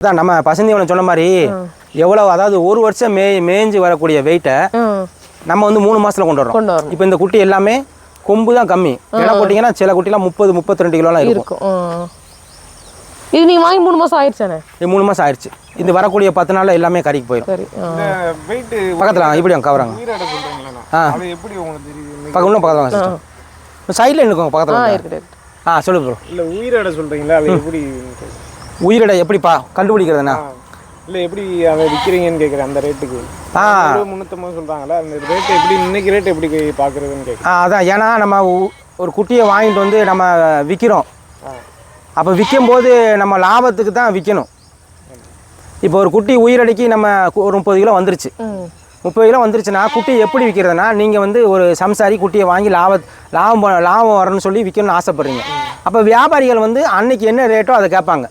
அதான் நம்ம பசந்தீவனம் சொன்ன மாதிரி எவ்வளோ, அதாவது ஒரு வருஷம் மேய்ஞ்சு வரக்கூடிய வெயிட்டை நம்ம வந்து 3 மாசத்துல கொண்டு வரோம். இப்போ இந்த குட்டி எல்லாமே கொம்பு தான் கம்மி. எடை போட்டிங்கன்னா சில குட்டிலாம் 30-32 கிலோலாம் இருக்கும். இது நீங்க வாங்கி 3 மாசம் ஆயிடுச்சானே? இது 3 மாசம் ஆயிடுச்சு. இது வரக்கூடிய 10 நாள்ல எல்லாமே கறிக்கு போயிடும். பக்கத்துல இப்படி அவங்க கவராங்க. பக்கத்துல சைடில் நிற்கும் பக்கத்தில். சொல்லு ப்ரோ. இல்லை உயிரிட சொல்கிறீங்களா, அது எப்படி உயிரிட எப்படிப்பா கண்டுபிடிக்கிறதுண்ணா? இல்லை எப்படி அதை விற்கிறீங்கன்னு கேட்குறேன். அந்த ரேட்டுக்கு 350 சொல்கிறாங்களா, அந்த ரேட்டு எப்படி இன்னைக்கு ரேட் எப்படி பார்க்குறதுன்னு கேட்குறேன். அதான் ஏன்னா நம்ம ஒரு குட்டியை வாங்கிட்டு வந்து நம்ம விற்கிறோம். அப்போ விற்கும்போது நம்ம லாபத்துக்கு தான் விற்கணும். இப்போ ஒரு குட்டி உயிரடைக்கு நம்ம ஒரு 30 கிலோ வந்துருச்சு. 30 கிலோ வந்துருச்சுன்னா குட்டி எப்படி விற்கிறதுனா, நீங்கள் வந்து ஒரு சம்சாரி குட்டியை வாங்கி லாபம் வரணும்னு சொல்லி விற்கணும்னு ஆசைப்படுறீங்க. அப்போ வியாபாரிகள் வந்து அன்னைக்கு என்ன ரேட்டோ அதை கேட்பாங்க.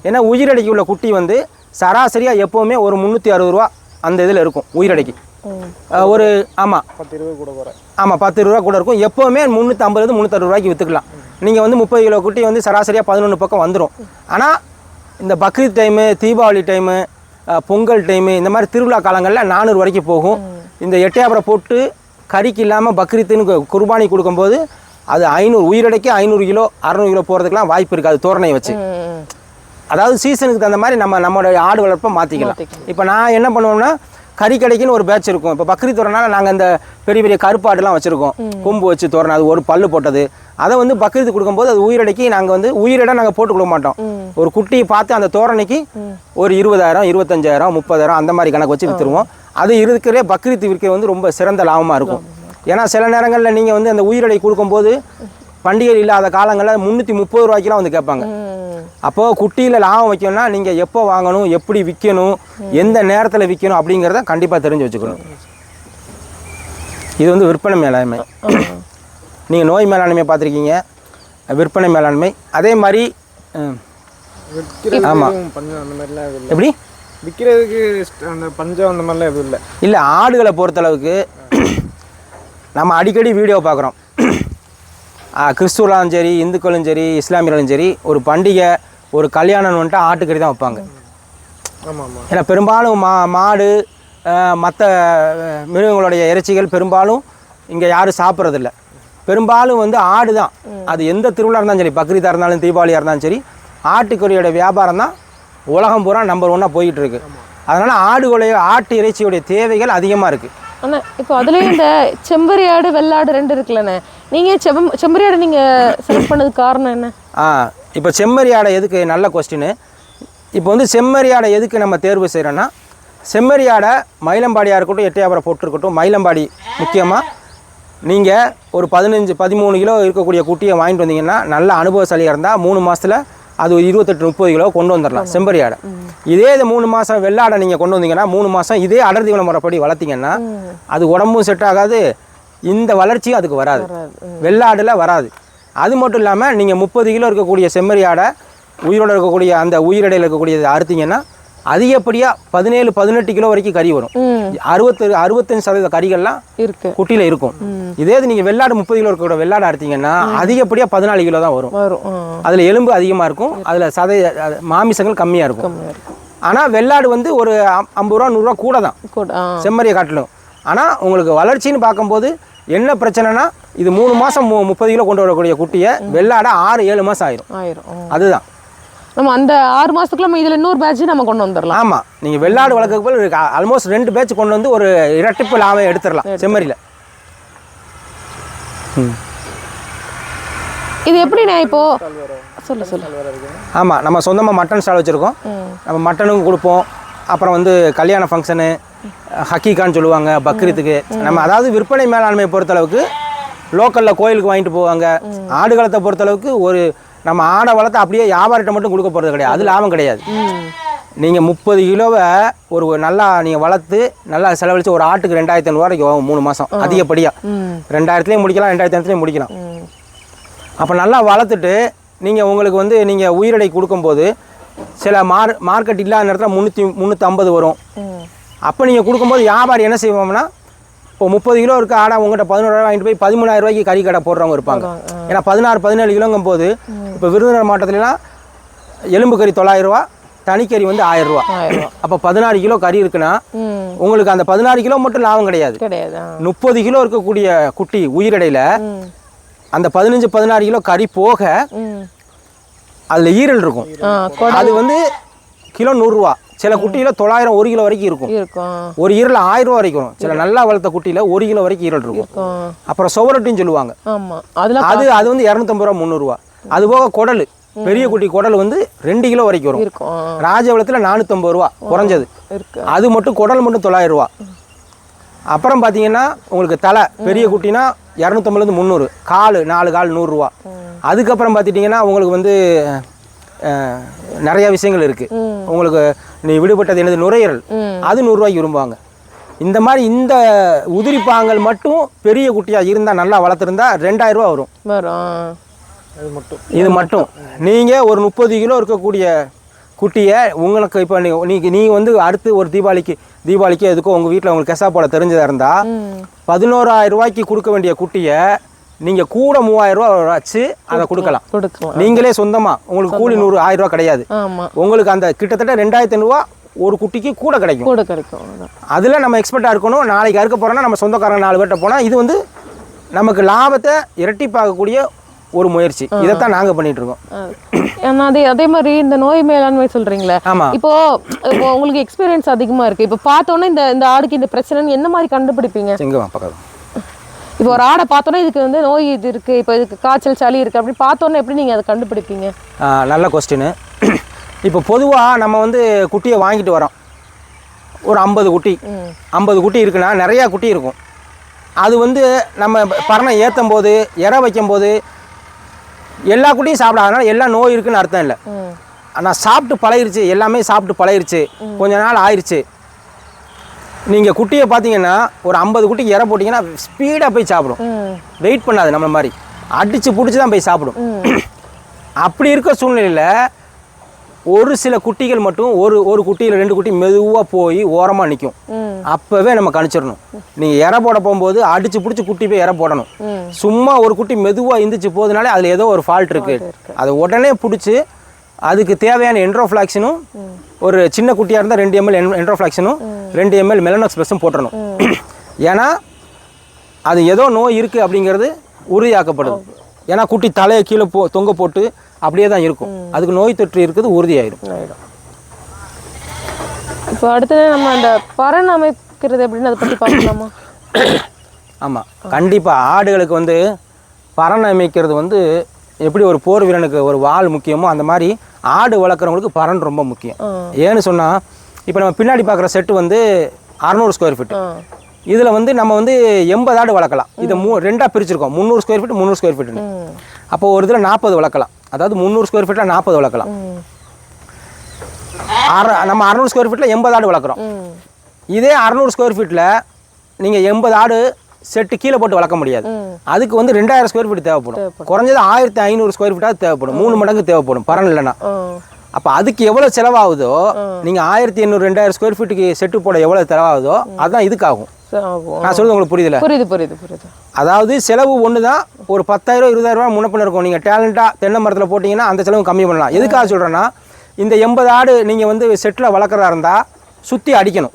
ஏன்னா உயிரடைக்கு உள்ள குட்டி வந்து சராசரியாக எப்போவுமே ஒரு 360 ரூபா அந்த இதில் இருக்கும். உயிரடைக்கு ஒரு 10-20 கூட குறை. 10 ரூபா கூட இருக்கும். எப்போவுமே 350-360 ரூபாய்க்கு விற்றுக்கலாம். நீங்கள் வந்து 30 கிலோ குட்டி வந்து சராசரியாக 11 பக்கம் வந்துடும். ஆனால் இந்த Bakrid time, Deepavali time, Pongal time, இந்த மாதிரி திருவிழா காலங்களில் 400 வரைக்கும் போகும். இந்த எட்டையாபுரம் போட்டு கறிக்கு இல்லாமல் பக்ரீத்துன்னு குர்பானி கொடுக்கும்போது அது 500 உயிரடைக்கு 500 கிலோ 600 கிலோ போகிறதுக்கெலாம் வாய்ப்பு இருக்காது தோரணையை வச்சு. அதாவது சீசனுக்கு தகுந்த மாதிரி நம்மளோட ஆடு வளர்ப்பை மாற்றிக்கலாம். இப்போ நான் என்ன பண்ணுவோம்னா, கறி கடைக்குன்னு ஒரு பேட்ச் இருக்கும். இப்போ பக்ரீத் வரனால நாங்கள் இந்த பெரிய பெரிய கருப்பாடுலாம் வச்சுருக்கோம். கொம்பு வச்சு தோரணை, அது ஒரு பல்லு போட்டது. அதை வந்து பக்ரீத்து கொடுக்கும்போது அது உயிரடைக்கு நாங்கள் வந்து உயிரிடம் நாங்கள் போட்டு கொடுக்க மாட்டோம். ஒரு குட்டியை பார்த்து அந்த தோரணைக்கு ஒரு 20,000, 25,000, 30,000 அந்த மாதிரி கணக்கு வச்சு விற்றுருவோம். அது இருக்கிறே பக்ரீத்து விற்க வந்து ரொம்ப சிறந்த லாபமாக இருக்கும். ஏன்னா சில நேரங்களில் நீங்கள் வந்து அந்த உயிரடை கொடுக்கும்போது பண்டிகை இல்லாத காலங்களில் 330 ரூபாய்க்குலாம் வந்து கேட்பாங்க. அப்போது குட்டியில் லாபம் வைக்கணும்னா நீங்கள் எப்போ வாங்கணும், எப்படி விற்கணும், எந்த நேரத்தில் விற்கணும் அப்படிங்கிறத கண்டிப்பாக தெரிஞ்சு வச்சுக்கணும். இது வந்து விற்பனை மேலாண்மை. நீங்கள் நோய் மேலாண்மை பார்த்துருக்கீங்க, விற்பனை மேலாண்மை அதே மாதிரி. ஆமாம், எப்படி விற்கிறதுக்கு அந்த பஞ்சம் அந்த மாதிரிலாம் எதுவும் இல்லை. ஆடுகளை பொறுத்தளவுக்கு நம்ம அடிக்கடி வீடியோ பார்க்குறோம். கிறிஸ்துவர்களும் சரி, இந்துக்களும் சரி, இஸ்லாமியர்களும் சரி, ஒரு பண்டிகை ஒரு கல்யாணம் வந்துட்டு ஆட்டுக்கறி தான் வைப்பாங்க. ஏன்னா பெரும்பாலும் மாடு மற்ற மிருகங்களுடைய இறைச்சிகள் பெரும்பாலும் இங்கே யாரும் சாப்பிட்றதில்ல. பெரும்பாலும் வந்து ஆடு தான். அது எந்த திருவிழா இருந்தாலும் சரி, பக்ரீதாக இருந்தாலும் தீபாவளியாக இருந்தாலும் சரி, ஆட்டுக்கறியோட வியாபாரம் தான் உலகம் பூரா நம்பர் 1 போயிட்டு இருக்கு. அதனால் ஆட்டு இறைச்சியோடைய தேவைகள் அதிகமாக இருக்குது. ஆனால் இப்போ அதுலேயும் இந்த செம்பரி ஆடு, வெள்ளாடு 2 இருக்குல்லண்ணே. நீங்கள் செம்பரி ஆடு நீங்கள் செலக்ட் பண்ணதுக்கு காரணம் என்ன? இப்போ செம்மறி ஆடை எதுக்கு, நல்ல கொஸ்டின். இப்போ வந்து செம்மறி ஆடை எதுக்கு நம்ம தேர்வு செய்கிறோன்னா, செம்மறி ஆடை மயிலம்பாடியாக இருக்கட்டும், எட்டையாபுரம் போட்டிருக்கட்டும், மயிலம்பாடி முக்கியமாக நீங்கள் ஒரு 15-13 கிலோ இருக்கக்கூடிய குட்டியை வாங்கிட்டு வந்தீங்கன்னா நல்ல அனுபவசாலியாக இருந்தால் 3 மாதத்தில் அது 28-30 கிலோ கொண்டு வந்துடலாம் செம்பரி ஆடை. இதே இது 3 மாதம் வெள்ளாடை நீங்கள் கொண்டு வந்தீங்கன்னா 3 மாதம் இதே அடர் தீவன முறைப்படி வளர்த்திங்கன்னா அது உடம்பும் செட் ஆகாது, இந்த வளர்ச்சியும் அதுக்கு வராது, வெள்ளாடில் வராது. அது மட்டும் இல்லாமல் நீங்கள் 30 கிலோ இருக்கக்கூடிய செம்மறி ஆடை உயிரோடு இருக்கக்கூடிய அந்த உயிரடையில் இருக்கக்கூடியது அறுத்தீங்கன்னா அதிகப்படியாக 17-18 கிலோ வரைக்கும் கறி வரும். 65% கறிகள்லாம் குட்டியில் இருக்கும். இதே இது நீங்கள் வெள்ளாடு 30 கிலோ இருக்கக்கூடிய வெள்ளாடு அறுத்தீங்கன்னா அதிகப்படியாக 14 கிலோ தான் வரும். அதில் எலும்பு அதிகமாக இருக்கும், அதில் மாமிசங்கள் கம்மியாக இருக்கும். ஆனால் வெள்ளாடு வந்து ஒரு 50 ரூபா 100 ரூபா கூட தான் செம்மறியை காட்டிலும். ஆனால் உங்களுக்கு வளர்ச்சின்னு பார்க்கும்போது என்ன பிரச்சனைனா, இது 3 மாதம் 30 கிலோ கொண்டு வரக்கூடிய குட்டியை வெள்ளாடை 6-7 மாதம் ஆயிரும். அதுதான் நம்ம அந்த 6 மாதத்துக்குள்ள நம்ம இதில் இன்னொரு பேட்ச் நம்ம கொண்டு வந்துடலாம். ஆமாம், நீங்கள் வெள்ளாடு வளர்க்க போல் ஆல்மோஸ்ட் 2 பேட்ச் கொண்டு வந்து ஒரு இரட்டிப்பு லாபம் எடுத்துடலாம் செம்மறியில். இது எப்படி நான் இப்போ சொல்ல ஆமாம், நம்ம சொந்தமாக மட்டன் ஸ்டால் வச்சுருக்கோம். நம்ம மட்டனுக்கும் கொடுப்போம். அப்புறம் வந்து கல்யாண ஃபங்க்ஷனு, ஹக்கீக்கான்னு சொல்லுவாங்க, பக்ரீத்துக்கு. நம்ம அதாவது விற்பனை மேலாண்மையை பொறுத்தளவுக்கு லோக்கலில் கோயிலுக்கு வாங்கிட்டு போவாங்க. ஆடுகளத்தை பொறுத்தளவுக்கு ஒரு நம்ம ஆடை வளர்த்து அப்படியே வியாபாரிட்ட மட்டும் கொடுக்க போகிறது கிடையாது, அது லாபம் கிடையாது. நீங்கள் 30 கிலோவை ஒரு நல்லா நீங்கள் வளர்த்து நல்லா செலவழித்து ஒரு ஆட்டுக்கு 2,500 ரூபாய்க்கு ஆகும் 3 மாதம் அதிகப்படியாக. 2,000 முடிக்கலாம், 2,500 முடிக்கலாம். அப்போ நல்லா வளர்த்துட்டு நீங்கள் உங்களுக்கு வந்து நீங்கள் உயிரடை கொடுக்கும்போது சில மார்க்கெட் இல்லாத நேரத்தில் 300-350 வரும். அப்போ நீங்கள் கொடுக்கும்போது வியாபாரி என்ன செய்வோம்னா, இப்போ 30 கிலோ இருக்க ஆடை உங்கள்கிட்ட 11 ரூபாய் வாங்கிட்டு போய் 13,000 ரூபாய்க்கு கறி கடை போடுறவங்க இருப்பாங்க. ஏன்னா 16-17 கிலோங்கும் போது இப்போ விருதுநகர் மாவட்டத்துலலாம் எலும்பு கறி 900 ரூபா, தனிக்கறி வந்து 1000 ரூபா. 1000 ரூபா. அப்போ 16 கிலோ கறி இருக்குன்னா உங்களுக்கு அந்த 16 கிலோ மட்டும் லாபம் கிடையாது. 30 கிலோ இருக்கக்கூடிய குட்டி உயிரடையில் அந்த 15-16 கிலோ கறி போக அதில் ஈரல் இருக்கும். அது வந்து கிலோ 100 ரூபா. சில குட்டியில் 900 1 கிலோ வரைக்கும் இருக்கும். ஒரு ஈரல் 1000 ரூபா வரைக்கும் வரும். சில நல்லா வளர்த்த குட்டியில் 1 கிலோ வரைக்கும் ஈரல் இருக்கும். அப்புறம் சுவரொட்டின்னு சொல்லுவாங்க, அது வந்து 250 ரூபா 300 ரூபா. அது போக குடல், பெரிய குட்டி குடல் வந்து 2 கிலோ வரைக்கும் வரும். ராஜவளத்தில் 450 ரூபா குறைஞ்சது. அது மட்டும் குடல் மட்டும் 900 ரூபா. அப்புறம் பார்த்தீங்கன்னா உங்களுக்கு தலை பெரிய குட்டினா 250 300, கால் 4 கால் 100 ரூபா. அதுக்கப்புறம் பார்த்துட்டிங்கன்னா உங்களுக்கு வந்து நிறைய விஷயங்கள் இருக்குது. உங்களுக்கு நீ விடுபட்டது என்னது நுரையீரல், அது 100 ரூபாய்க்கு விரும்புவாங்க. இந்த மாதிரி இந்த உதிரிப்பாங்கள் மட்டும் பெரிய குட்டியாக இருந்தால் நல்லா வளர்த்துருந்தா 2000 ரூபா வரும். இது மட்டும் நீங்கள் ஒரு 30 கிலோ இருக்கக்கூடிய குட்டியை உங்களுக்கு இப்போ நீ வந்து அடுத்து ஒரு தீபாவளிக்கு எதுக்கோ உங்கள் வீட்டில் உங்களுக்கு கெசா போட தெரிஞ்சதாக இருந்தால் 11,000 ரூபாய்க்கு கொடுக்க வேண்டிய குட்டியை நீங்கள் கூட 3000 ரூபா வச்சு அதை கொடுக்கலாம். நீங்களே சொந்தமாக உங்களுக்கு கூலி 1000 ரூபா கிடையாது. உங்களுக்கு அந்த கிட்டத்தட்ட 2500 ரூபா ஒரு குட்டிக்கு கூட கிடைக்கும். அதில் நம்ம எக்ஸ்பர்ட்டாக இருக்கணும். நாளைக்கு அறுக்க போகிறோன்னா நம்ம சொந்தக்காரங்க 4 பேர்கிட்ட போனால் இது வந்து நமக்கு லாபத்தை இரட்டிப்பாகக்கூடிய ஒரு முயற்சி. இதைத்தான் நாங்கள் பண்ணிட்டு இருக்கோம். அதே மாதிரி இந்த நோய் மேலாண்மை சொல்றீங்களே, இப்போ உங்களுக்கு எக்ஸ்பீரியன்ஸ் அதிகமா இருக்கு. இப்போ பார்த்தோன்னே இந்த ஆடுக்கு இந்த பிரச்சனைன்னு என்ன மாதிரி கண்டுபிடிப்பீங்க? இப்போ ஒரு ஆடை பார்த்தோன்னா இதுக்கு வந்து நோய் இது இருக்குது, இப்போ இதுக்கு காய்ச்சல் சளி இருக்குது அப்படி பார்த்தோன்னே எப்படி நீங்கள் அதை கண்டுபிடிப்பீங்க? நல்ல கொஸ்டின். இப்போ பொதுவாக நம்ம வந்து குட்டியை வாங்கிட்டு வரோம். ஒரு 50 குட்டி இருக்குன்னா நிறையா குட்டி இருக்கும். அது வந்து நம்ம பரணை ஏற்றும் போது இற வைக்கும் போது எல்லா குட்டியும் சாப்பிடாதனால எல்லா நோய் இருக்குன்னு அர்த்தம் இல்லை. ஆனால் சாப்பிட்டு பழகிருச்சு, எல்லாமே சாப்பிட்டு பழகிருச்சு, கொஞ்ச நாள் ஆயிடுச்சு. நீங்கள் குட்டியை பார்த்தீங்கன்னா ஒரு 50 குட்டிக்கு இற போட்டிங்கன்னா ஸ்பீடாக போய் சாப்பிடும். வெயிட் பண்ணாது, நம்ம மாதிரி அடித்து பிடிச்சி தான் போய் சாப்பிடும். அப்படி இருக்க சூழ்நிலையில் ஒரு சில குட்டிகள் மட்டும் ஒரு குட்டியில் 2 குட்டி மெதுவாக போய் ஓரமாக நிற்கும். அப்போவே நம்ம கணிச்சிடணும். நீங்கள் இற போட போகும்போது அடித்து பிடிச்சி குட்டி போய் இற போடணும். சும்மா ஒரு குட்டி மெதுவாக எந்திரிச்சு போகுதுனாலே அதில் ஏதோ ஒரு ஃபால்ட் இருக்குது. அதை உடனே பிடிச்சி அதுக்கு தேவையான என்ட்ரோஃப்ளாக்சினும் ஒரு சின்ன குட்டியாக இருந்தால் 2 ml என்ட்ரோஃப்ளாக்சினும் 2 ml மெலனாக்ஸ் ப்ளஸும் போட்டுறணும். ஏன்னா அது ஏதோ நோய் இருக்குது அப்படிங்கிறது உறுதியாக்கப்படுது. ஏன்னா குட்டி தலையை கீழே தொங்க போட்டு அப்படியே தான் இருக்கும். அதுக்கு நோய் தொற்று இருக்குது உறுதியாயிடும். இப்போ அடுத்தது நம்ம அந்த பரண் அமைக்கிறது எப்படின்னு அதை பற்றி பார்க்கலாமா? ஆமாம், கண்டிப்பாக. ஆடுகளுக்கு வந்து பரண் அமைக்கிறது வந்து எப்படி ஒரு போர் வீரனுக்கு ஒரு வால் முக்கியமோ அந்த மாதிரி ஆடு வளர்க்குறவங்களுக்கு பரண் ரொம்ப முக்கியம். ஏன்னு சொன்னால் இப்போ நம்ம பின்னாடி பார்க்குற செட்டு வந்து 600 ஸ்கொயர் ஃபீட். இதில் வந்து நம்ம வந்து 80 ஆடு வளர்க்கலாம். இதை 2ஆக பிரிச்சிருக்கோம், 300 ஸ்கொயர் ஃபீட் 300 ஸ்கொயர் ஃபீட்னு. அப்போ ஒரு இதில் 40 வளர்க்கலாம். அதாவது 300 ஸ்கொயர் ஃபீட்டில் 40 வளர்க்கலாம். நம்ம 600 ஸ்கொயர் ஃபீட்டில் 80 ஆடு வளர்க்குறோம். இதே 600 ஸ்கொயர் ஃபீட்டில் நீங்கள் 80 ஆடு செட்டு கீழே போட்டு வளர்க்க முடியாது. அதுக்கு வந்து 2000 ஸ்கொயர் ஃபீட் தேவைப்படும். குறைஞ்சது 1500 ஸ்கொயர் ஃபீட்டாக தேவைப்படும். 3 மடங்கு தேவைப்படும் பரண் இல்லைன்னா. அப்போ அதுக்கு எவ்வளோ செலவாகுதோ, நீங்கள் 1800 2000 ஸ்கொயர் ஃபீட்டுக்கு செட்டு போட எவ்வளோ செலவாகுதோ அதுதான் இதுக்காகும். நான் சொல்றது உங்களுக்கு புரியுதுல? புரியுது. அதாவது செலவு ஒன்று தான். ஒரு 10,000 20,000 ரூபா முன்னப்பின இருக்கும். நீங்கள் டேலண்டாக தென்னை மரத்தில் போட்டிங்கன்னா அந்த செலவு கம்மி பண்ணலாம். எதுக்காக சொல்கிறேன்னா, இந்த 80 ஆடு நீங்கள் வந்து செட்டில் வளர்க்குறதா இருந்தால் சுற்றி அடிக்கணும்.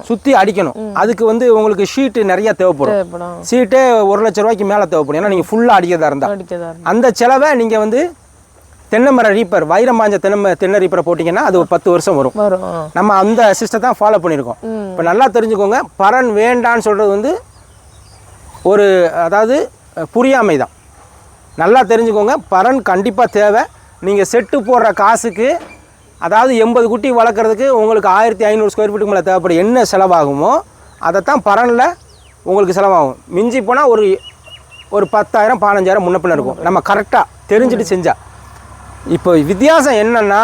சுற்றி அடிக்கணும். அதுக்கு வந்து உங்களுக்கு ஷீட்டு நிறைய தேவைப்படும். ஷீட்டே 1 லட்ச ரூபாய்க்கு மேலே தேவைப்படும். ஏன்னா நீங்கள் ஃபுல்லாக அடிக்கிறதா இருந்தால் அந்த செலவை நீங்கள் வந்து தென்னை மர ரீப்பர், வைரம் பாஞ்ச தென்னை ரீப்பரை போட்டிங்கன்னா அது ஒரு 10 வருஷம் வரும். நம்ம அந்த சிஸ்டத்தை தான் ஃபாலோ பண்ணியிருக்கோம். இப்போ நல்லா தெரிஞ்சுக்கோங்க, பரண் வேண்டான்னு சொல்கிறது வந்து ஒரு அதாவது புரியாமை தான். நல்லா தெரிஞ்சுக்கோங்க, பரண் கண்டிப்பாக தேவை. நீங்கள் செட்டு போடுற காசுக்கு, அதாவது 80 குட்டி வளர்க்குறதுக்கு உங்களுக்கு 1500 ஸ்கொயர் ஃபீட்டுக்கு மேலே தேவைப்படும். என்ன செலவாகுமோ அதைத்தான் பரனில் உங்களுக்கு செலவாகும். மிஞ்சி போனால் ஒரு 10,000 15,000 முன்னப்பின இருக்கும், நம்ம கரெக்டாக தெரிஞ்சுட்டு செஞ்சால். இப்போ வித்தியாசம் என்னென்னா,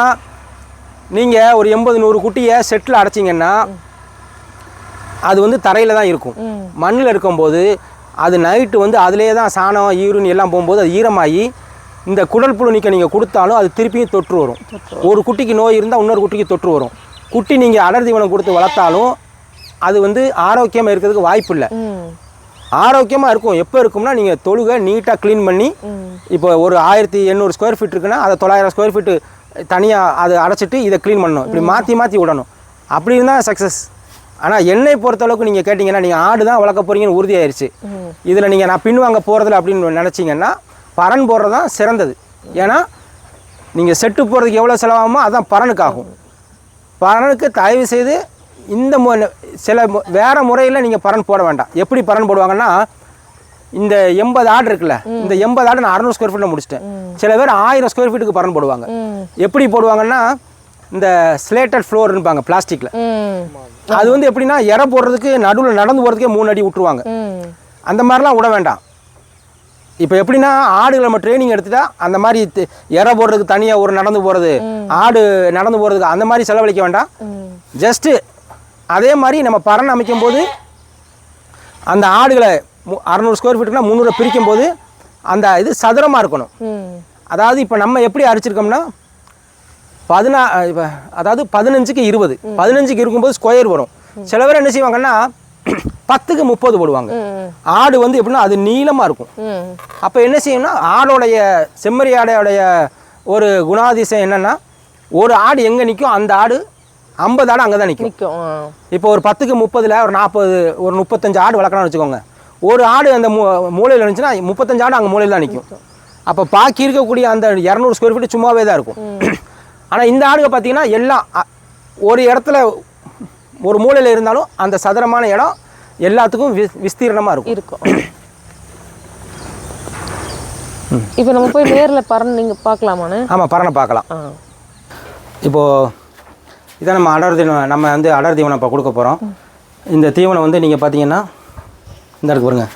நீங்கள் ஒரு 80-100 குட்டியை செட்டில் அடைச்சிங்கன்னா அது வந்து தரையில் தான் இருக்கும். மண்ணில் இருக்கும்போது அது நைட்டு வந்து அதிலே தான் சாணம் ஈருன்னு எல்லாம் போகும்போது அது ஈரமாகி இந்த குடல் புழு நீக்க நீங்கள் கொடுத்தாலும் அது திருப்பியும் தொற்று வரும். ஒரு குட்டிக்கு நோய் இருந்தால் இன்னொரு குட்டிக்கு தொற்று வரும். குட்டி நீங்கள் அடர் தீவனம் கொடுத்து வளர்த்தாலும் அது வந்து ஆரோக்கியமாக இருக்கிறதுக்கு வாய்ப்பு இல்லை. ஆரோக்கியமாக இருக்கும். எப்போ இருக்கும்னா, நீங்கள் தொழுகை நீட்டாக க்ளீன் பண்ணி, இப்போ ஒரு 1800 ஸ்கொயர் ஃபீட் இருக்குன்னா அதை 900 ஸ்கொயர் ஃபீட்டு தனியாக அது அடைச்சிட்டு இதை க்ளீன் பண்ணணும். இப்படி மாற்றி மாற்றி விடணும். அப்படி இருந்தால் சக்ஸஸ். ஆனால் என்னை பொறுத்தளவுக்கு நீங்கள் கேட்டிங்கன்னா நீங்கள் ஆடு தான் வளர்க்க போகிறீங்கன்னு உறுதியாயிருச்சு. இதில் நீங்கள் நான் பின்வாங்க போகிறதில்ல அப்படின்னு நினச்சிங்கன்னா பரன் போடுறது தான் சிறந்தது. ஏன்னா நீங்கள் செட்டு போகிறதுக்கு எவ்வளோ செலவாகுமோ அதுதான் பரனுக்கு ஆகும். பரனுக்கு தயவு செய்து இந்த சில வேறு முறையில் நீங்கள் பரன் போட வேண்டாம். எப்படி பரன் போடுவாங்கன்னா, இந்த 80 ஆடு இருக்குல்ல, இந்த 80 ஆடு நான் 600 ஸ்கொயர் ஃபீட்டில் முடிச்சிட்டேன். சில பேர் 1000 ஸ்கொயர் ஃபீட்டுக்கு பரன் போடுவாங்க. எப்படி போடுவாங்கன்னா, இந்த ஸ்லேட்டட் ஃப்ளோர்னுப்பாங்க பிளாஸ்டிக்கில். அது வந்து எப்படின்னா இறை போடுறதுக்கு நடுவில் நடந்து போகிறதுக்கே 3 அடி விட்டுருவாங்க. அந்த மாதிரிலாம் விட வேண்டாம். இப்போ எப்படின்னா ஆடுகளை நம்ம ட்ரைனிங் எடுத்துட்டா அந்த மாதிரி இறை போடுறதுக்கு தனியாக ஒரு நடந்து போகிறது, ஆடு நடந்து போகிறதுக்கு அந்த மாதிரி செலவழிக்க வேண்டாம். ஜஸ்ட்டு அதே மாதிரி நம்ம பரண் அமைக்கும் போது அந்த ஆடுகளை 600 ஸ்கொயர் ஃபீட்டுனா 300 பிரிக்கும் போது அந்த இது சதுரமாக இருக்கணும். அதாவது இப்போ நம்ம எப்படி அரிச்சிருக்கோம்னா அதாவது 15க்கு 20, 15க்கு இருக்கும்போது ஸ்கொயர் வரும். சில பேர் என்ன செய்வாங்கன்னா 10க்கு 30 போடுவாங்க. ஆடு வந்து எப்படின்னா அது நீளமாக இருக்கும். அப்போ என்ன செய்யணும்னா ஆடோடைய செம்மறி ஆடையோடைய ஒரு குணாதிசயம் என்னென்னா, ஒரு ஆடு எங்கே நிற்கும் அந்த ஆடு 50 ஆடு அங்கே தான் நிற்கும். இப்போ ஒரு 10க்கு 30ல் ஒரு 40 ஒரு 35 ஆடு வளர்க்கணும்னு வச்சுக்கோங்க. ஒரு ஆடு அந்த மூலையில் இருந்துச்சுன்னா 35 ஆடு அங்கே மூலையில் தான் நிற்கும். அப்போ பாக்கி இருக்கக்கூடிய அந்த 200 ஸ்கொயர் ஃபீட்டு சும்மாவே தான் இருக்கும். ஆனால் இந்த ஆடுக பார்த்தீங்கன்னா எல்லாம் ஒரு இடத்துல ஒரு மூலையில் இருந்தாலும் அந்த சதுரமான இடம் எல்லாத்துக்கும் விஸ்தீர்ணமாக இருக்கும். இப்போ நம்ம போய் நேரில் பறன் நீங்கள் பார்க்கலாமாண்ணே? ஆமாம், பறனை பார்க்கலாம். இப்போது இதை நம்ம அடர் தீவனம் இப்போ கொடுக்க போகிறோம். இந்த தீவனம் வந்து நீங்கள் பார்த்தீங்கன்னா இந்த இடத்துக்கு பாருங்க,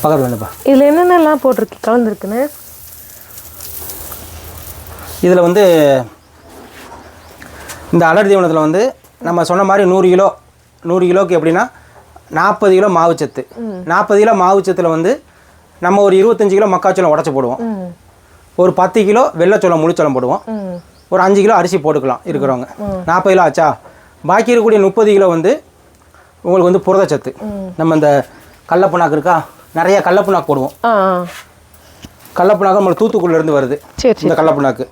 பக்கத்தில் வேணுப்பா. இதில் என்னென்னலாம் போட்டிருக்கு கலந்துருக்குன்னு? இதில் வந்து இந்த அடர் தீவனத்தில் வந்து நம்ம சொன்ன மாதிரி 100 கிலோக்கு எப்படின்னா 40 கிலோ மாவுச்சத்து. 40 கிலோ மாவுச்சத்தில் வந்து நம்ம ஒரு 25 கிலோ மக்காச்சோளம் உடச்சி போடுவோம். ஒரு 10 கிலோ வெள்ளைச்சோளம் முழுச்சோளம் போடுவோம். ஒரு 5 கிலோ அரிசி போட்டுக்கலாம் இருக்கிறவங்க. 40 கிலோ ஆச்சா. பாக்கி இருக்கக்கூடிய 30 கிலோ வந்து உங்களுக்கு வந்து புரதச்சத்து. நம்ம இந்த கடலப்புண்ணாக்கு இருக்கா, நிறைய கடலப்புண்ணாக்கு போடுவோம். கடலப்புண்ணாக்கு நம்ம தூத்துக்குடியிலேருந்து வருது இந்த கடலப்புண்ணாக்கு.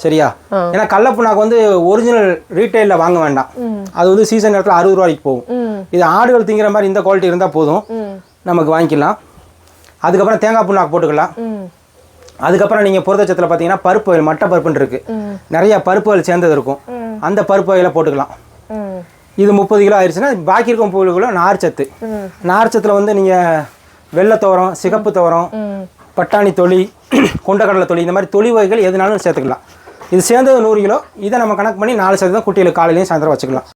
சரியா? ஏன்னா கடலப்புண்ணாக்கு வந்து ஒரிஜினல் ரீட்டைலில் வாங்க வேண்டாம். அது வந்து சீசன் நேரத்தில் 60 ரூபாய்க்கு போகும். இது ஆடுகள் திங்கிற மாதிரி இந்த குவாலிட்டி இருந்தால் போதும், நமக்கு வாங்கிக்கலாம். அதுக்கப்புறம் தேங்காய் புண்ணாக்கு போட்டுக்கலாம். அதுக்கப்புறம் நீங்கள் புரதச்சத்தில் பார்த்தீங்கன்னா பருப்பு வகைகள், மட்டை பருப்புன்னு இருக்குது, நிறைய பருப்புகள் சேர்ந்தது இருக்கும். அந்த பருப்பு வகையில் போட்டுக்கலாம். இது 30 கிலோ ஆயிடுச்சுன்னா பாக்கி இருக்கும் 30 கிலோ நார்ச்சத்து. நார்ச்சத்தில் வந்து நீங்கள் வெள்ளை துவரம், சிகப்பு துவரம், பட்டாணி தொளி, கொண்டக்கடலை தொளி, இந்த மாதிரி தொளி வகைகள் எதுனாலும் சேர்த்துக்கலாம். இது சேர்ந்தது 100 கிலோ. இதை நம்ம கணக்கு பண்ணி 4% குட்டிகளுக்கு காலையிலையும் சாயந்தரம் வச்சுக்கலாம்.